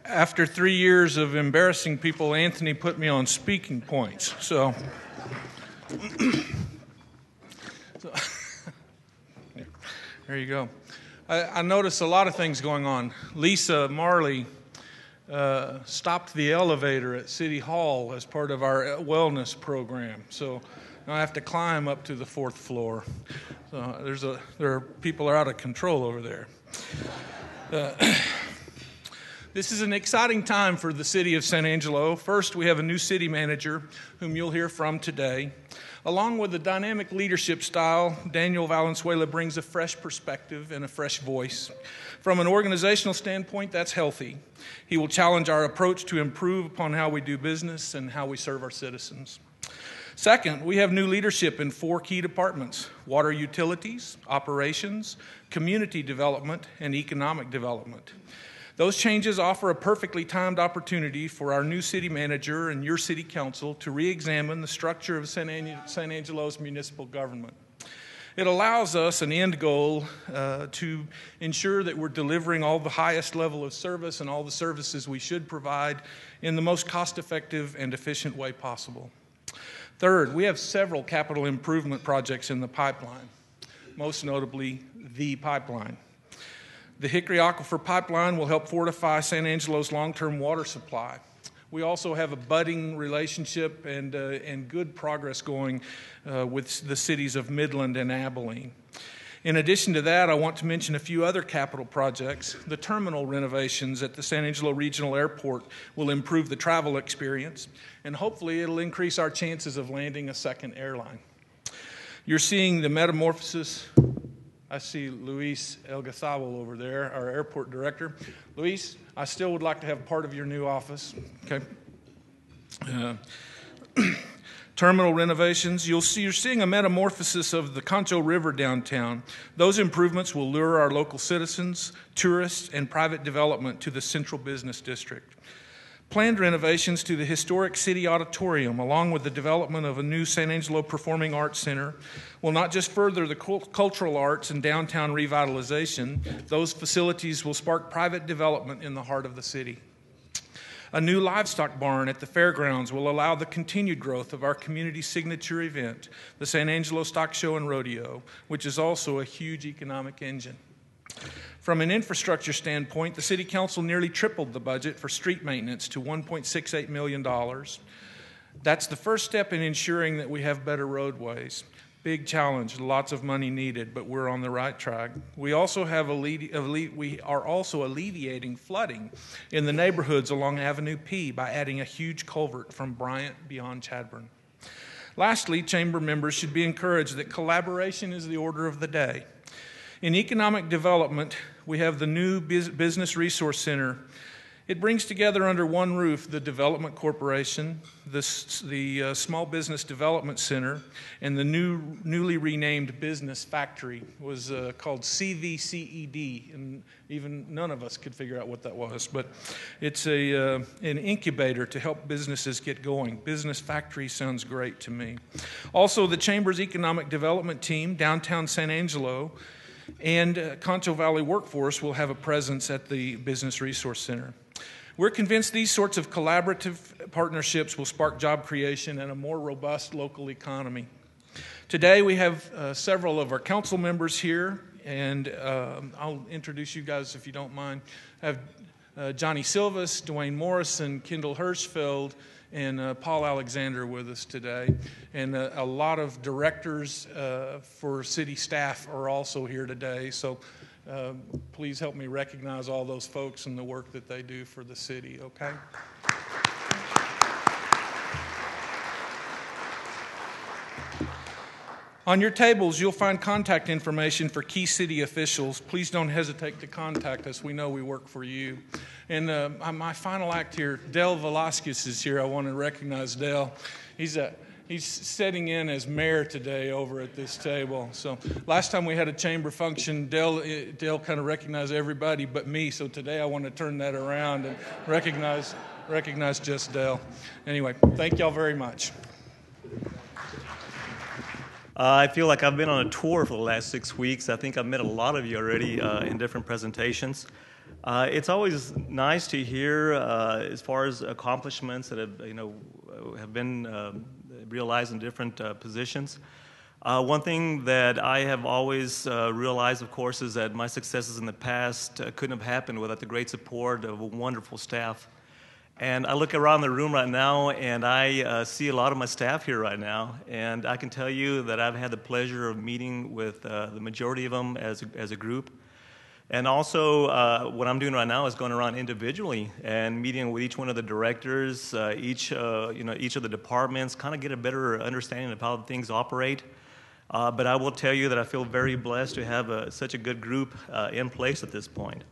After 3 years of embarrassing people, Anthony put me on speaking points. So there you go. I noticed a lot of things going on. Lisa Marley stopped the elevator at City Hall as part of our wellness program. So now I have to climb up to the 4th floor. So people are out of control over there. This is an exciting time for the city of San Angelo. First, we have a new city manager whom you'll hear from today. Along with the dynamic leadership style, Daniel Valenzuela brings a fresh perspective and a fresh voice. From an organizational standpoint, that's healthy. He will challenge our approach to improve upon how we do business and how we serve our citizens. Second, we have new leadership in 4 key departments: water utilities, operations, community development, and economic development. Those changes offer a perfectly timed opportunity for our new city manager and your city council to re-examine the structure of San Angelo's municipal government. It allows us an end goal to ensure that we're delivering all the highest level of service and all the services we should provide in the most cost-effective and efficient way possible. Third, we have several capital improvement projects in the pipeline, most notably the pipeline. The Hickory Aquifer Pipeline will help fortify San Angelo's long-term water supply. We also have a budding relationship and good progress going with the cities of Midland and Abilene. In addition to that, I want to mention a few other capital projects. The terminal renovations at the San Angelo Regional Airport will improve the travel experience, and hopefully it'll increase our chances of landing a second airline. You're seeing the metamorphosis. I see Luis Elgazabal over there, our airport director. Luis, I still would like to have part of your new office. Okay. Terminal renovations. You're seeing a metamorphosis of the Concho River downtown. Those improvements will lure our local citizens, tourists, and private development to the central business district. Planned renovations to the historic city auditorium, along with the development of a new San Angelo Performing Arts Center, will not just further the cultural arts and downtown revitalization. Those facilities will spark private development in the heart of the city. A new livestock barn at the fairgrounds will allow the continued growth of our community signature event, the San Angelo Stock Show and Rodeo, which is also a huge economic engine. From an infrastructure standpoint, the City Council nearly tripled the budget for street maintenance to $1.68 million. That's the first step in ensuring that we have better roadways. Big challenge, lots of money needed, but we're on the right track. We also have we are also alleviating flooding in the neighborhoods along Avenue P by adding a huge culvert from Bryant beyond Chadbourne. Lastly, chamber members should be encouraged that collaboration is the order of the day. In economic development, we have the new Business Resource Center. It brings together under one roof the Development Corporation, the Small Business Development Center, and the newly renamed Business Factory. It was called CVCED, and even none of us could figure out what that was. But it's an incubator to help businesses get going. Business Factory sounds great to me. Also, the Chamber's Economic Development Team, downtown San Angelo, and Concho Valley Workforce will have a presence at the Business Resource Center. We're convinced these sorts of collaborative partnerships will spark job creation and a more robust local economy. Today we have several of our council members here, and I'll introduce you guys if you don't mind. I have Johnny Silvas, Dwayne Morrison, Kendall Hirschfeld, and Paul Alexander with us today. And a lot of directors for city staff are also here today. So please help me recognize all those folks and the work that they do for the city, okay? On your tables, you'll find contact information for key city officials. Please don't hesitate to contact us. We know we work for you. And my final act here, Del Velasquez is here. I want to recognize Del. He's sitting in as mayor today over at this table. So last time we had a chamber function, Del kind of recognized everybody but me. So today I want to turn that around and recognize just Del. Anyway, thank y'all very much. I feel like I've been on a tour for the last 6 weeks. I think I've met a lot of you already in different presentations. It's always nice to hear as far as accomplishments that have been realized in different positions. One thing that I have always realized, of course, is that my successes in the past couldn't have happened without the great support of a wonderful staff. And I look around the room right now, and I see a lot of my staff here right now, and I can tell you that I've had the pleasure of meeting with the majority of them as a group. And also, what I'm doing right now is going around individually and meeting with each one of the directors, each of the departments, kind of get a better understanding of how things operate. But I will tell you that I feel very blessed to have such a good group in place at this point.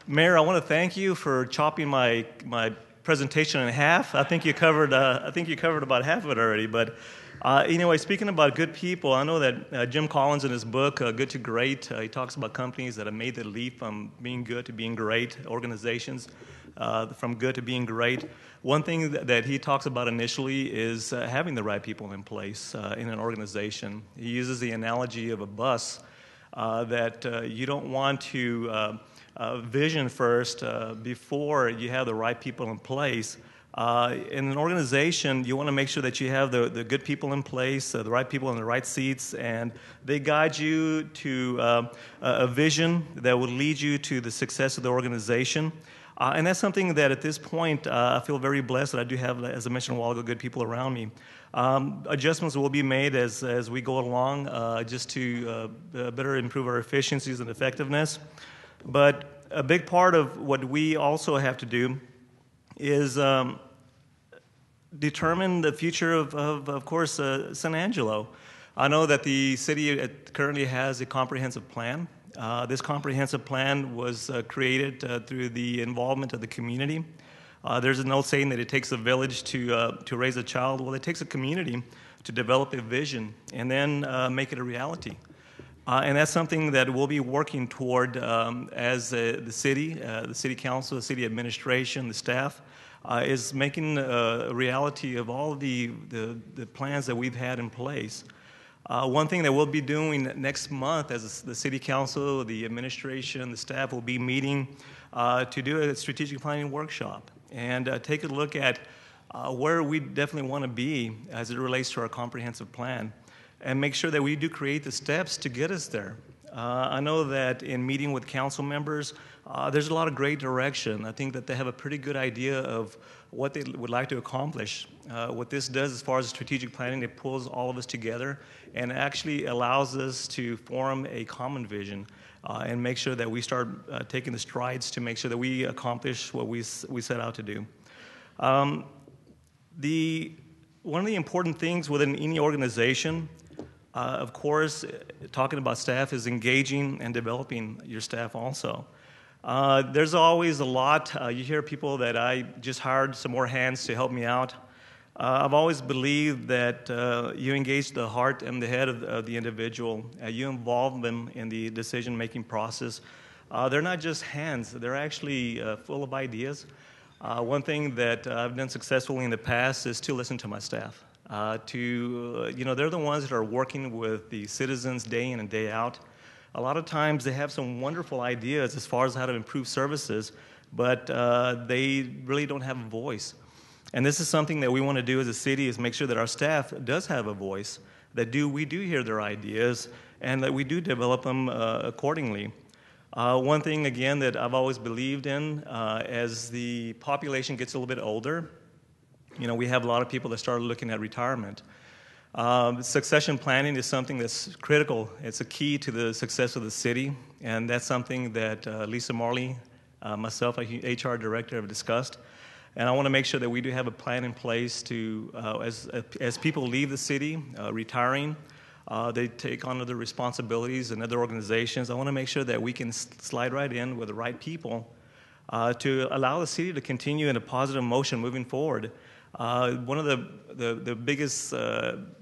Mayor, I want to thank you for chopping my presentation in half. I think you covered about half of it already. But anyway, speaking about good people, I know that Jim Collins in his book Good to Great, he talks about companies that have made the leap from being good to being great, organizations from good to being great. One thing that he talks about initially is having the right people in place in an organization. He uses the analogy of a bus that you don't want to vision first before you have the right people in place. In an organization, you want to make sure that you have the good people in place, the right people in the right seats, and they guide you to a vision that will lead you to the success of the organization. And that's something that at this point I feel very blessed that I do have, as I mentioned a while ago, good people around me. Adjustments will be made as we go along just to better improve our efficiencies and effectiveness. But a big part of what we also have to do is determine the future of course, San Angelo. I know that the city currently has a comprehensive plan. This comprehensive plan was created through the involvement of the community. There's an old saying that it takes a village to raise a child. Well, it takes a community to develop a vision and then make it a reality. And that's something that we'll be working toward as the city council, the city administration, the staff, is making a reality of all the plans that we've had in place. One thing that we'll be doing next month as the city council, the administration, the staff will be meeting to do a strategic planning workshop and take a look at where we definitely want to be as it relates to our comprehensive plan, and make sure that we do create the steps to get us there. I know that in meeting with council members, there's a lot of great direction. I think that they have a pretty good idea of what they would like to accomplish. What this does as far as strategic planning, it pulls all of us together and actually allows us to form a common vision and make sure that we start taking the strides to make sure that we accomplish what we set out to do. One of the important things within any organization, of course, talking about staff, is engaging and developing your staff also. There's always a lot. You hear people that I just hired some more hands to help me out. I've always believed that you engage the heart and the head of the individual. You involve them in the decision-making process. They're not just hands. They're actually full of ideas. One thing that I've done successfully in the past is to listen to my staff. They're the ones that are working with the citizens day in and day out. A lot of times they have some wonderful ideas as far as how to improve services, but they really don't have a voice. And this is something that we want to do as a city, is make sure that our staff does have a voice, that we do hear their ideas, and that we do develop them accordingly. One thing, again, that I've always believed in, as the population gets a little bit older, we have a lot of people that start looking at retirement. Succession planning is something that's critical. It's a key to the success of the city, and that's something that Lisa Marley, myself, HR director, have discussed. And I want to make sure that we do have a plan in place to, as people leave the city, retiring, they take on other responsibilities and other organizations. I want to make sure that we can slide right in with the right people to allow the city to continue in a positive motion moving forward. One of the biggest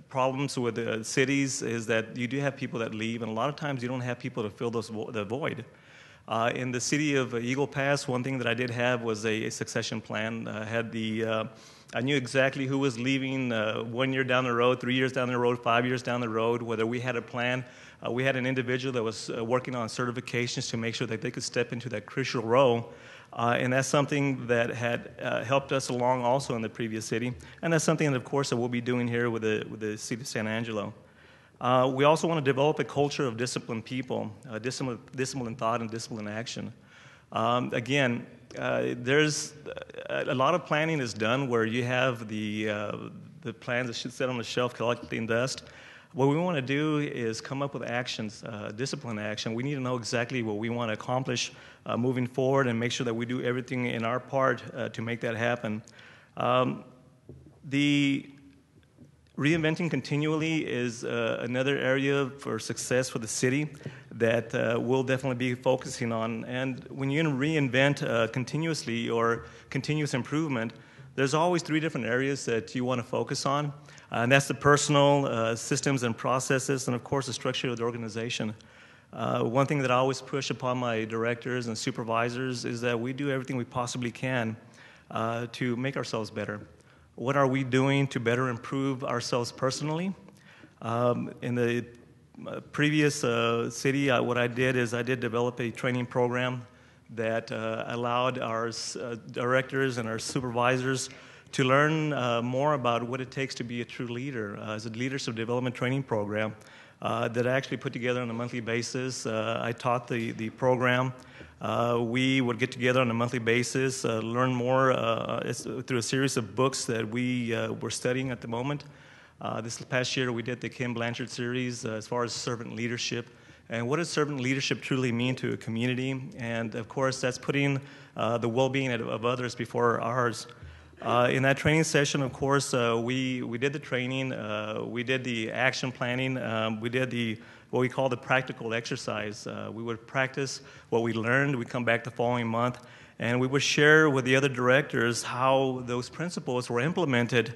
problems with the cities is that you do have people that leave, and a lot of times you don't have people to fill the void. In the city of Eagle Pass, one thing that I did have was a succession plan. I knew exactly who was leaving 1 year down the road, 3 years down the road, 5 years down the road, whether we had a plan. We had an individual that was working on certifications to make sure that they could step into that crucial role. And that's something that had helped us along also in the previous city. And that's something that, of course, that we'll be doing here with the city of San Angelo. We also want to develop a culture of disciplined people, disciplined thought and disciplined action. Again, there's a lot of planning is done where you have the plans that should sit on the shelf collecting dust. What we want to do is come up with actions, disciplined action. We need to know exactly what we want to accomplish moving forward and make sure that we do everything in our part to make that happen. The reinventing continually is another area for success for the city that we'll definitely be focusing on. And when you reinvent continuously or continuous improvement, there's always 3 different areas that you want to focus on. And that's the personal systems and processes, and of course the structure of the organization. One thing that I always push upon my directors and supervisors is that we do everything we possibly can to make ourselves better. What are we doing to better improve ourselves personally? In the previous city, what I did is I did develop a training program that allowed our directors and our supervisors to learn more about what it takes to be a true leader. It's a leadership development training program that I actually put together on a monthly basis. I taught the program. We would get together on a monthly basis, learn more through a series of books that we were studying at the moment. This past year, we did the Kim Blanchard series as far as servant leadership. And what does servant leadership truly mean to a community? And of course, that's putting the well-being of others before ours. In that training session, of course, we did the training, we did the action planning, we did what we call the practical exercise. We would practice what we learned, we'd come back the following month, and we would share with the other directors how those principles were implemented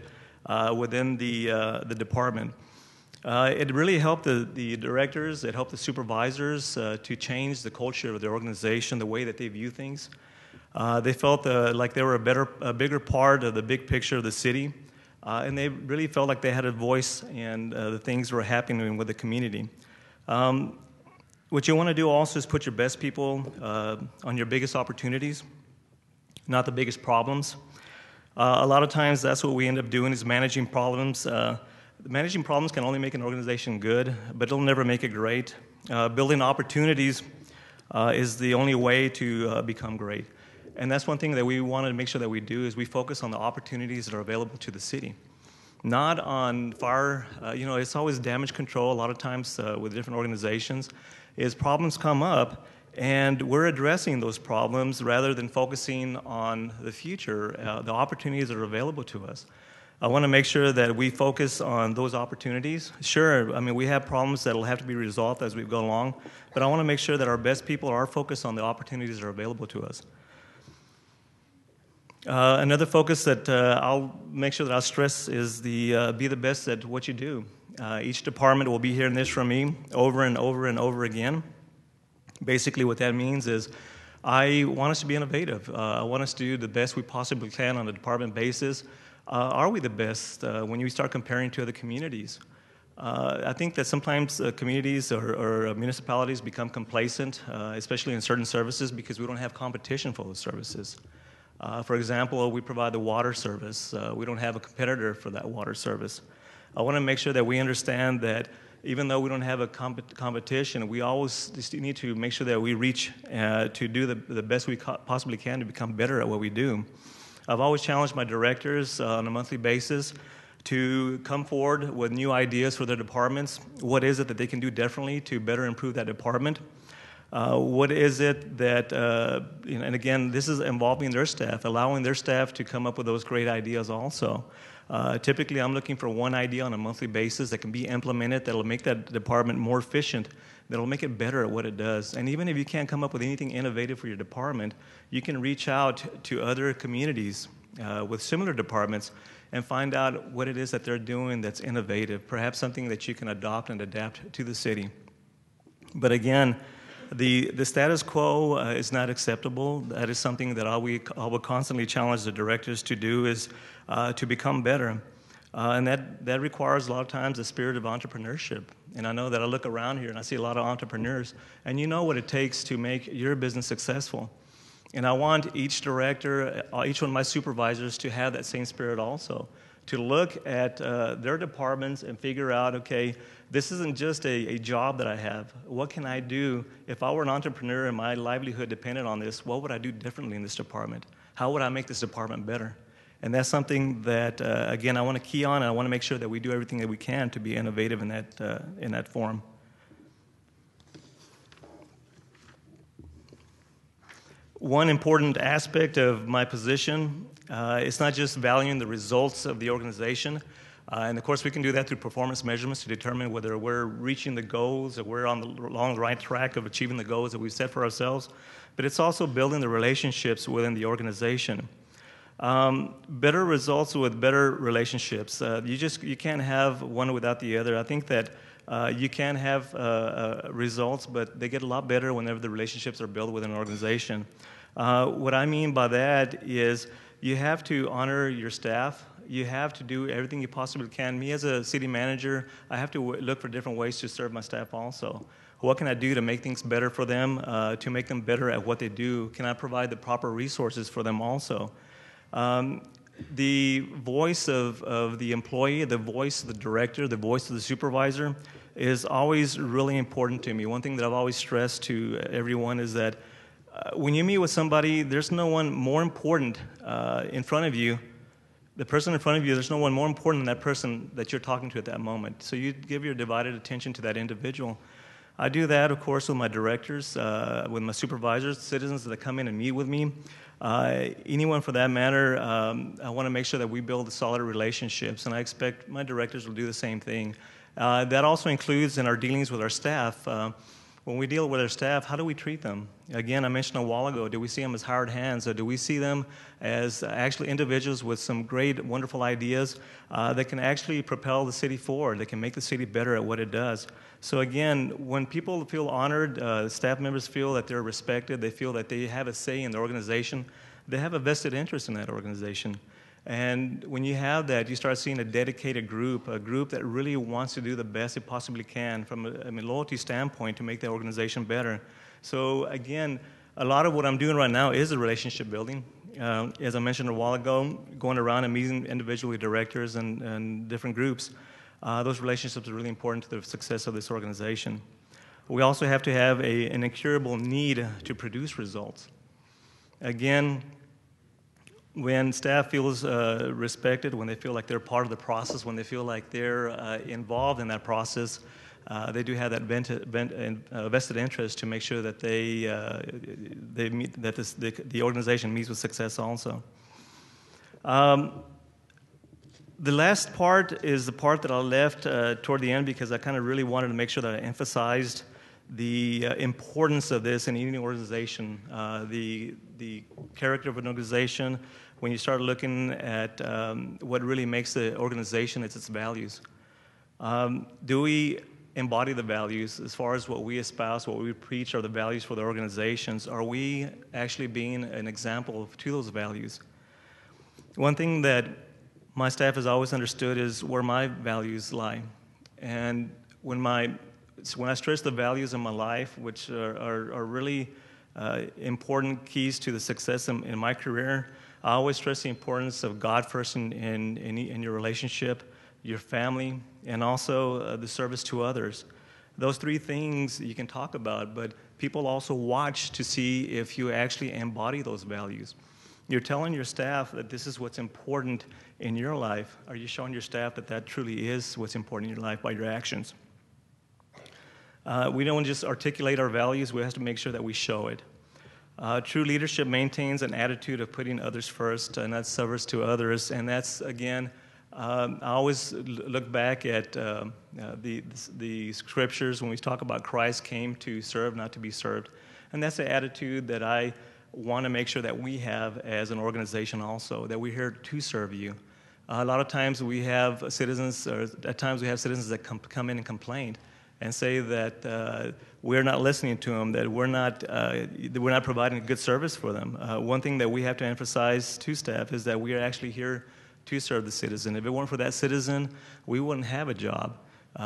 within the department. It really helped the directors, it helped the supervisors to change the culture of the organization, the way that they view things. They felt like they were a bigger part of the big picture of the city, and they really felt like they had a voice in the things that were happening with the community. What you want to do also is put your best people on your biggest opportunities, not the biggest problems. A lot of times that's what we end up doing is managing problems. Managing problems can only make an organization good, but it'll never make it great. Building opportunities is the only way to become great. And that's one thing that we want to make sure that we do is we focus on the opportunities that are available to the city. Not on fire, it's always damage control a lot of times with different organizations, is problems come up and we're addressing those problems rather than focusing on the future, the opportunities that are available to us. I want to make sure that we focus on those opportunities. Sure, I mean, we have problems that will have to be resolved as we go along, but I want to make sure that our best people are focused on the opportunities that are available to us. Another focus that I'll make sure that I'll stress is be the best at what you do. Each department will be hearing this from me over and over and over again. Basically what that means is I want us to be innovative. I want us to do the best we possibly can on a department basis. Are we the best when you start comparing to other communities? I think that sometimes communities or municipalities become complacent, especially in certain services, because we don't have competition for those services. For example, we provide the water service. We don't have a competitor for that water service. I want to make sure that we understand that even though we don't have a competition, we always just need to make sure that we reach to do the best we possibly can to become better at what we do. I've always challenged my directors on a monthly basis to come forward with new ideas for their departments. What is it that they can do differently to better improve that department? What is it that, and again, this is involving their staff, allowing their staff to come up with those great ideas also. Typically, I'm looking for one idea on a monthly basis that can be implemented, that will make that department more efficient, that will make it better at what it does. And even if you can't come up with anything innovative for your department, you can reach out to other communities with similar departments and find out what it is that they're doing that's innovative, perhaps something that you can adopt and adapt to the city. But again, The status quo is not acceptable. That is something that I will constantly challenge the directors to do, is to become better. And that requires a lot of times a spirit of entrepreneurship. And I know that I look around here and I see a lot of entrepreneurs, and you know what it takes to make your business successful. And I want each director, each one of my supervisors to have that same spirit also, to look at their departments and figure out, okay, this isn't just a job that I have. What can I do? If I were an entrepreneur and my livelihood depended on this, what would I do differently in this department? How would I make this department better? And that's something that, again, I want to key on, and I want to make sure that we do everything that we can to be innovative in that form. One important aspect of my position is not just valuing the results of the organization, and of course we can do that through performance measurements to determine whether we're reaching the goals or we're along the right track of achieving the goals that we've set for ourselves, but it's also building the relationships within the organization. Better results with better relationships. You can't have one without the other. I think that you can have results, but they get a lot better whenever the relationships are built within an organization. What I mean by that is you have to honor your staff. You have to do everything you possibly can. Me as a city manager, I have to look for different ways to serve my staff also. What can I do to make things better for them, to make them better at what they do? Can I provide the proper resources for them also? The voice of the employee, the voice of the director, the voice of the supervisor is always really important to me. One thing that I've always stressed to everyone is that when you meet with somebody, there's no one more important in front of you. The person in front of you, there's no one more important than that person that you're talking to at that moment. So you give your divided attention to that individual. I do that, of course, with my directors, with my supervisors, citizens that come in and meet with me. Anyone for that matter, I want to make sure that we build solid relationships, and I expect my directors will do the same thing. That also includes in our dealings with our staff. When we deal with our staff, how do we treat them? Again, I mentioned a while ago, do we see them as hired hands, or do we see them as actually individuals with some great, wonderful ideas that can actually propel the city forward, that can make the city better at what it does? So again, when people feel honored, staff members feel that they're respected, they feel that they have a say in the organization, they have a vested interest in that organization. And when you have that, you start seeing a dedicated group, a group that really wants to do the best it possibly can from a loyalty standpoint to make the organization better. So again, a lot of what I'm doing right now is a relationship building. As I mentioned a while ago, going around and meeting individually directors and different groups, those relationships are really important to the success of this organization. We also have to have an incurable need to produce results. Again, when staff feels respected, when they feel like they're part of the process, when they feel like they're involved in that process, they do have that vested interest to make sure that they meet, that the organization meets with success also. The last part is the part that I left toward the end because I kind of really wanted to make sure that I emphasized the importance of this in any organization, the character of an organization. When you start looking at what really makes the organization, it's its values. Do we embody the values as far as what we espouse, what we preach are the values for the organizations? Are we actually being an example to those values? One thing that my staff has always understood is where my values lie. And when I stress the values in my life, which are really important keys to the success in my career, I always stress the importance of God first in your relationship, your family, and also the service to others. Those three things you can talk about, but people also watch to see if you actually embody those values. You're telling your staff that this is what's important in your life. Are you showing your staff that that truly is what's important in your life by your actions? We don't just articulate our values, we have to make sure that we show it. True leadership maintains an attitude of putting others first, and that's service to others. And that's, again, I always look back at the scriptures when we talk about Christ came to serve, not to be served. And that's the attitude that I want to make sure that we have as an organization also, that we're here to serve you. A lot of times we have citizens, or at times we have citizens that come in and complain. and say that we're not listening to them, that we're not providing a good service for them. One thing that we have to emphasize to staff is that we are actually here to serve the citizen. If it weren't for that citizen, we wouldn't have a job.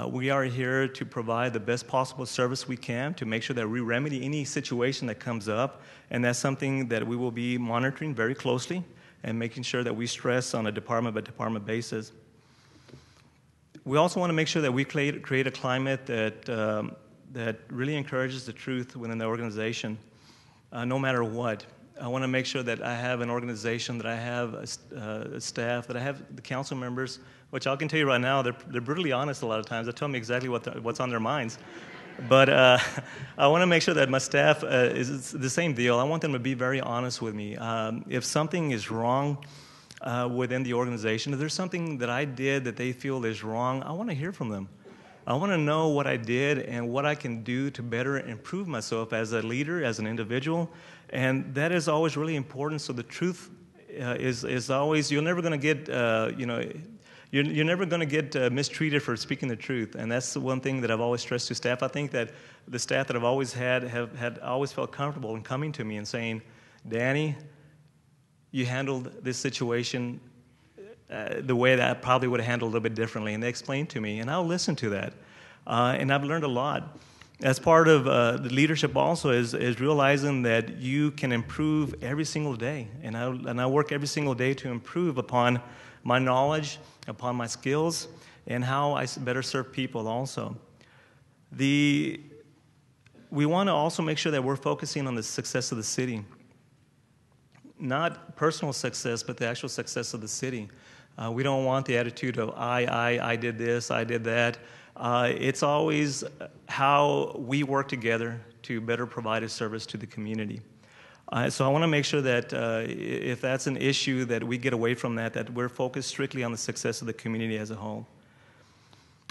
We are here to provide the best possible service we can to make sure that we remedy any situation that comes up, and that's something that we will be monitoring very closely and making sure that we stress on a department-by-department basis. We also want to make sure that we create a climate that really encourages the truth within the organization, no matter what. I want to make sure that I have an organization, that I have a staff, that I have the council members, which I can tell you right now, they're brutally honest a lot of times. They tell me exactly what's on their minds. But I want to make sure that my staff is the same deal. I want them to be very honest with me. If something is wrong within the organization, if there's something that I did that they feel is wrong, I want to hear from them. I want to know what I did and what I can do to better improve myself as a leader, as an individual, and that is always really important. So the truth is always, you're never going to get, you're never going to get mistreated for speaking the truth, and that's the one thing that I've always stressed to staff. I think that the staff that I've always had have always felt comfortable in coming to me and saying, Danny, you handled this situation the way that I probably would have handled a little bit differently, and they explained to me, and I'll listen to that. And I've learned a lot. As part of the leadership also is realizing that you can improve every single day, and I work every single day to improve upon my knowledge, upon my skills, and how I better serve people also. We want to also make sure that we're focusing on the success of the city. Not personal success, but the actual success of the city. We don't want the attitude of I did this, I did that. It's always how we work together to better provide a service to the community. So I want to make sure that if that's an issue, that we get away from that we're focused strictly on the success of the community as a whole.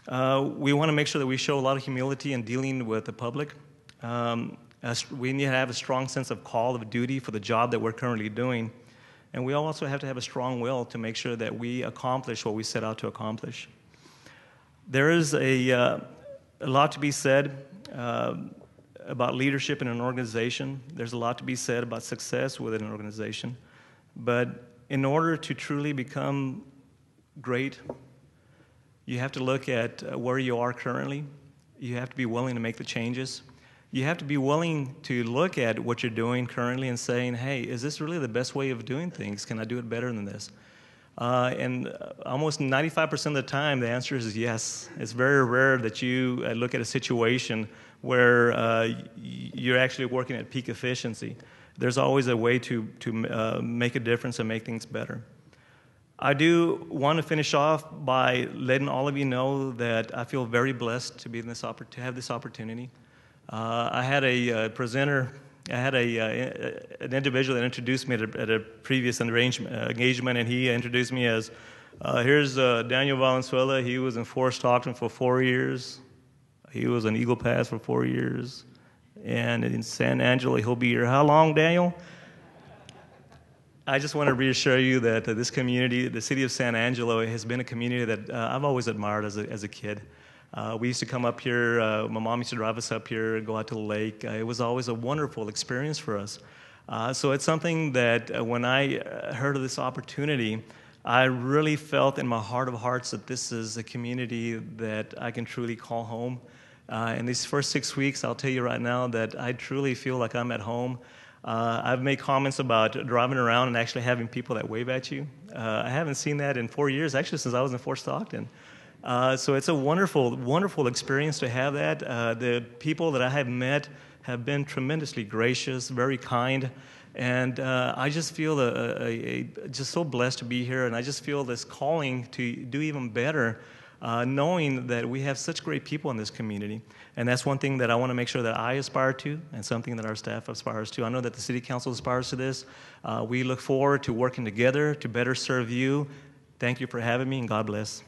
We want to make sure that we show a lot of humility in dealing with the public. We need to have a strong sense of call of duty for the job that we're currently doing. And we also have to have a strong will to make sure that we accomplish what we set out to accomplish. There is a lot to be said about leadership in an organization. There's a lot to be said about success within an organization. But in order to truly become great, you have to look at where you are currently. You have to be willing to make the changes. You have to be willing to look at what you're doing currently and saying, hey, is this really the best way of doing things? Can I do it better than this? And almost 95% of the time, the answer is yes. It's very rare that you look at a situation where you're actually working at peak efficiency. There's always a way to make a difference and make things better. I do want to finish off by letting all of you know that I feel very blessed to be in to have this opportunity. I had a presenter. I had an individual that introduced me at a previous engagement, and he introduced me as, here's Daniel Valenzuela. He was in Fort Stockton for 4 years. He was in Eagle Pass for 4 years. And in San Angelo, he'll be here. How long, Daniel? I just want to reassure you that this community, the city of San Angelo, has been a community that I've always admired as a kid. We used to come up here, my mom used to drive us up here, go out to the lake. It was always a wonderful experience for us. So it's something that when I heard of this opportunity, I really felt in my heart of hearts that this is a community that I can truly call home. In these first 6 weeks, I'll tell you right now that I truly feel like I'm at home. I've made comments about driving around and actually having people that wave at you. I haven't seen that in 4 years, actually since I was in Fort Stockton. So it's a wonderful, wonderful experience to have that. The people that I have met have been tremendously gracious, very kind, and I just feel just so blessed to be here, and I just feel this calling to do even better, knowing that we have such great people in this community. And that's one thing that I want to make sure that I aspire to, and something that our staff aspires to. I know that the City Council aspires to this. We look forward to working together to better serve you. Thank you for having me, and God bless.